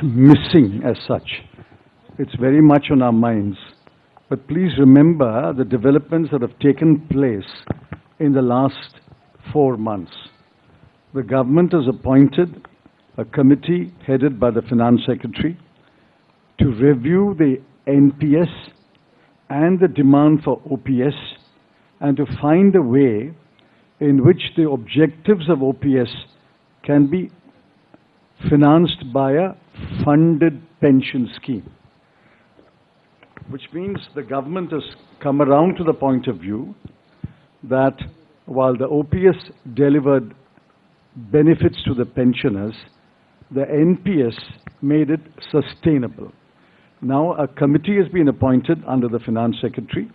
missing as such. It's very much on our minds. But please remember the developments that have taken place in the last 4 months. The government has appointed a committee headed by the Finance Secretary to review the NPS and the demand for OPS and to find a way in which the objectives of OPS can be financed by a funded pension scheme. Which means the government has come around to the point of view that while the OPS delivered benefits to the pensioners, the NPS made it sustainable. Now a committee has been appointed under the Finance Secretary,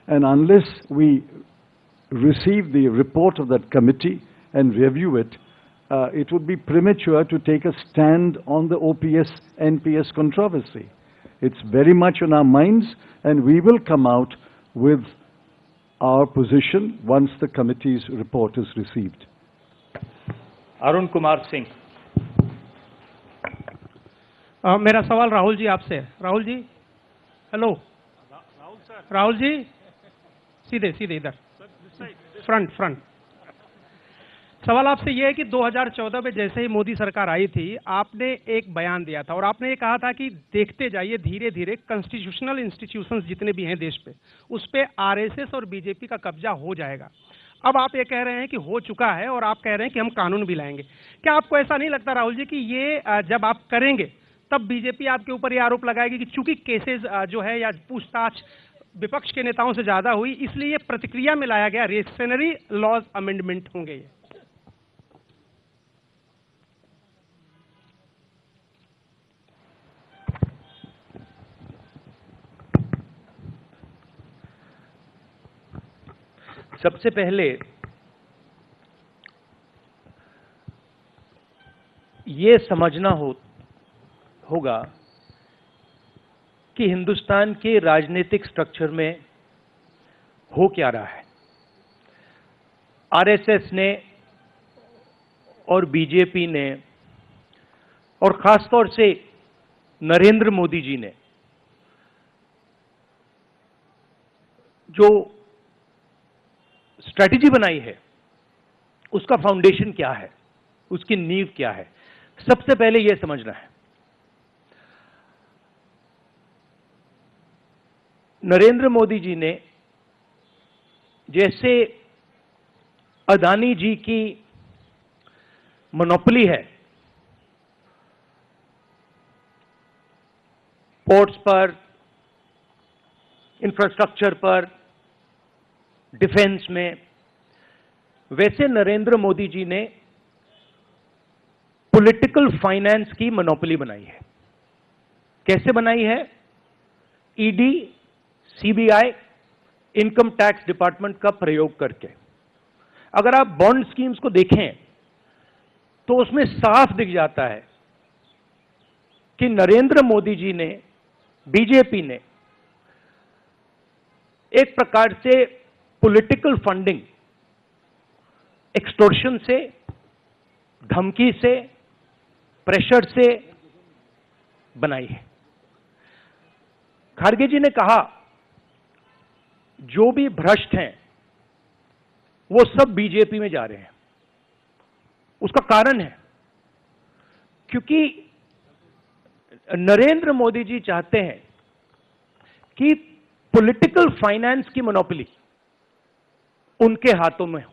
and unless we receive the report of that committee and review it, it would be premature to take a stand on the OPS-NPS controversy. It's very much on our minds, and we will come out with our position once the committee's report is received. Arun Kumar Singh. मेरा सवाल राहुल जी आपसे है। Rahul ji, hello. Rahul ji, सीधे सीधे इधर, front. सवाल आपसे यह है कि 2014 में जैसे ही मोदी सरकार आई थी, आपने एक बयान दिया था और आपने ये कहा था कि देखते जाइए धीरे धीरे कॉन्स्टिट्यूशनल इंस्टीट्यूशंस जितने भी हैं देश पे, उस पे आरएसएस और बीजेपी का कब्जा हो जाएगा। अब आप ये कह रहे हैं कि हो चुका है और आप कह रहे हैं कि हम कानून भी लाएंगे। क्या आपको ऐसा नहीं लगता राहुल जी कि ये जब आप करेंगे तब बीजेपी आपके ऊपर ये आरोप लगाएगी कि चूंकि केसेस जो है या पूछताछ विपक्ष के नेताओं से ज्यादा हुई, इसलिए ये प्रतिक्रिया में लाया गया रेफरेंडरी लॉज अमेंडमेंट होंगे ये? सबसे पहले ये समझना होगा कि हिंदुस्तान के राजनीतिक स्ट्रक्चर में हो क्या रहा है। आरएसएस ने और बीजेपी ने और खासतौर से नरेंद्र मोदी जी ने जो स्ट्रैटेजी बनाई है, उसका फाउंडेशन क्या है, उसकी नींव क्या है, सबसे पहले यह समझना है। नरेंद्र मोदी जी ने जैसे अदानी जी की मोनोपोली है पोर्ट्स पर, इंफ्रास्ट्रक्चर पर, डिफेंस में, वैसे नरेंद्र मोदी जी ने पॉलिटिकल फाइनेंस की मोनोपोली बनाई है। कैसे बनाई है? ED, CBI, income tax department का प्रयोग करके। अगर आप बॉन्ड स्कीम्स को देखें तो उसमें साफ दिख जाता है कि नरेंद्र मोदी जी ने, बीजेपी ने एक प्रकार से पॉलिटिकल फंडिंग एक्सटॉर्शन से, धमकी से, प्रेशर से बनाई है। खारगे जी ने कहा जो भी भ्रष्ट हैं वो सब बीजेपी में जा रहे हैं। उसका कारण है क्योंकि नरेंद्र मोदी जी चाहते हैं कि पॉलिटिकल फाइनेंस की मोनोपोली उनके हाथों में हो।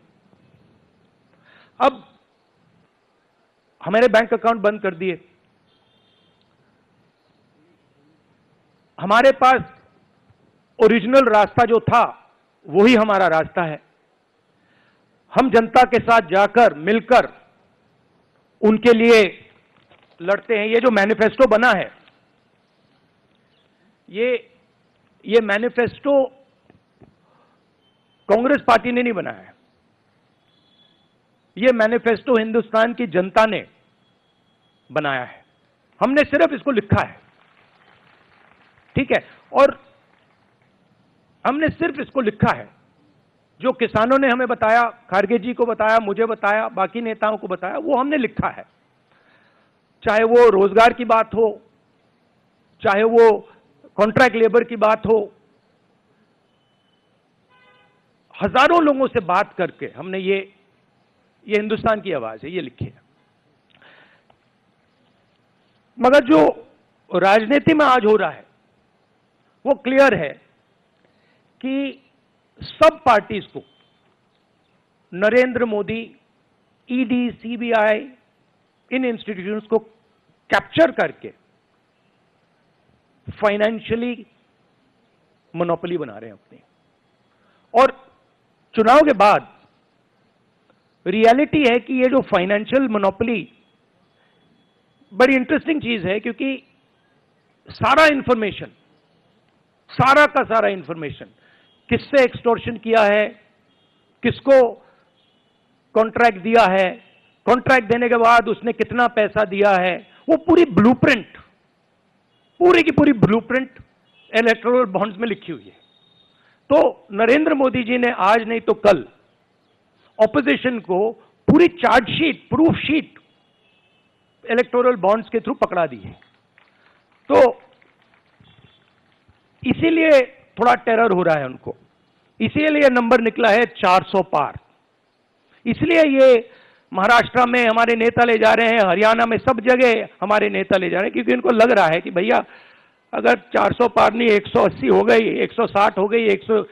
अब हमारे बैंक अकाउंट बंद कर दिए, हमारे पास ओरिजिनल रास्ता जो था वही हमारा रास्ता है। हम जनता के साथ जाकर मिलकर उनके लिए लड़ते हैं। ये जो मैनिफेस्टो बना है, ये मैनिफेस्टो कांग्रेस पार्टी ने नहीं बनाया है। ये मैनिफेस्टो हिंदुस्तान की जनता ने बनाया है। हमने सिर्फ इसको लिखा है, ठीक है, और हमने सिर्फ इसको लिखा है। जो किसानों ने हमें बताया, खारगे जी को बताया, मुझे बताया, बाकी नेताओं को बताया, वो हमने लिखा है। चाहे वो रोजगार की बात हो, चाहे वो कॉन्ट्रैक्ट लेबर की बात हो, हजारों लोगों से बात करके हमने ये हिंदुस्तान की आवाज है, ये लिखी है। मगर जो राजनीति में आज हो रहा है वो क्लियर है कि सब पार्टीज को नरेंद्र मोदी, ईडी, सीबीआई, इन इंस्टीट्यूशंस को कैप्चर करके फाइनेंशियली मोनोपोली बना रहे हैं अपनी। और चुनाव के बाद रियलिटी है कि ये जो फाइनेंशियल मोनोपोली बड़ी इंटरेस्टिंग चीज है, क्योंकि सारा इंफॉर्मेशन, सारा का सारा इंफॉर्मेशन, किससे एक्सटॉर्शन किया है, किसको कॉन्ट्रैक्ट दिया है, कॉन्ट्रैक्ट देने के बाद उसने कितना पैसा दिया है, वो पूरी ब्लूप्रिंट, पूरी की पूरी ब्लूप्रिंट इलेक्टोरल बॉन्ड्स में लिखी हुई है। तो नरेंद्र मोदी जी ने आज नहीं तो कल ऑपोजिशन को पूरी chargesheet, proof sheet electoral bonds के थ्रू पकड़ा दी है। तो इसीलिए थोड़ा टेरर हो रहा है उनको, इसीलिए नंबर निकला है 400 पार। इसलिए ये महाराष्ट्र में हमारे नेता ले जा रहे हैं, हरियाणा में सब जगह हमारे नेता ले जा रहे हैं, क्योंकि इनको लग रहा है कि भैया अगर 400 पार नहीं 180 हो गई, 160 हो गई, 100